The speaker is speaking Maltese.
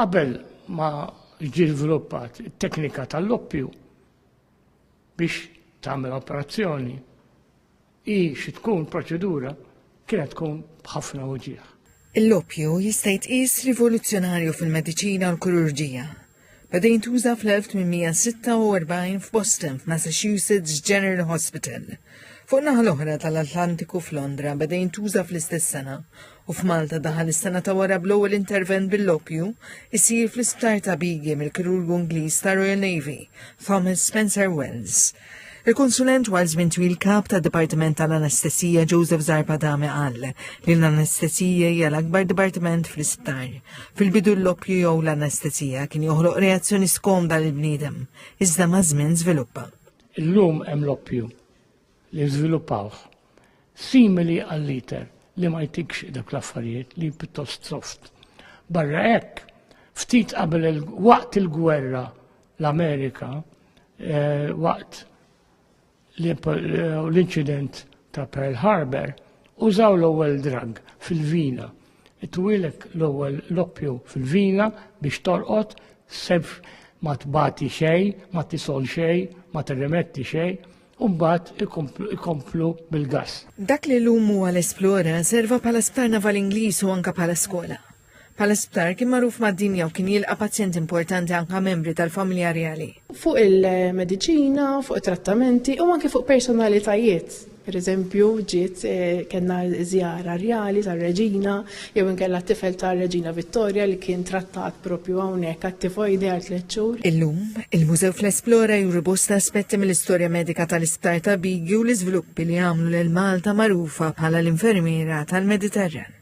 qabel ma ġi żviluppat it-teknika tal-oppju biex tagħmel operazzjoni xi tkun proċedura kienet tkun b'ħafna uġigħ. L-oppju jista' jitqies rivoluzzjonarju fil-mediċina u l-kirurġija. Beda jintuża fl-1846 f'Boston, f'Massachusetts General Hospital. Fuq naħa l-oħra tal-Atlantiku f'Londra beda jintuża fl-istess sena u f'Malta daħal is-sena ta' wara bl-ewwel intervent bil-oppju isir fl-isptar ta' Bigi mill-kirurgu Ingliż ta' Royal Navy, Thomas Spencer Wells. Il-konsulent wara żmien twil kap ta' Dipartiment tal-Anestesija Joseph Zarpadame qal li l-anestesija hija l-akbar dipartiment fl-isptar. Fil-bidu l-oppju jew l-anestesija kien joħloq reazzjoni skomda lill-bniedem, iżda ma' żmien żviluppa. Illum hemm l-oppju li żviluppawh simili għall-liter li ma jtikx dak l-affarijiet li pjuttost soft. Barra hekk, ftit qabel waqt il-gwerra l-Amerika waqt l-inċident ta' Pearl Harbor użaw l-ewwel drag fil-vina. Itwilek l-ewwel l-oppju fil-vina biex torqod sef ma tbati xejn, ma tisol xejn, ma tirrimetti xejn, u mbagħad ikomplu bil-gass. Dak li llum huwa l-Esplora serva bħala sptar naval Ingliż u anke bħala skola. Bħala sptar kien magħruf mad-dinja u kien jilqa' pazjenti importanti anke membri tal-familja reali. Fuq il-mediċina, fuq it-trattamenti u anke fuq personalitajiet. Per eżempju, ġiet kellna żjara reali tar-Reġina jew inkella t-tifel tar-Reġina Vittoria li kien trattat propju hawnhekk għat-tifoidi għal 3 xhur. Illum, il-Mużew fl-Esplora juri bosta aspetti mill-istorja medika tal-isptar ta' Bigi u l-iżviluppi li għamlu lil Malta magħrufa bħala l-infermiera tal-Mediterran.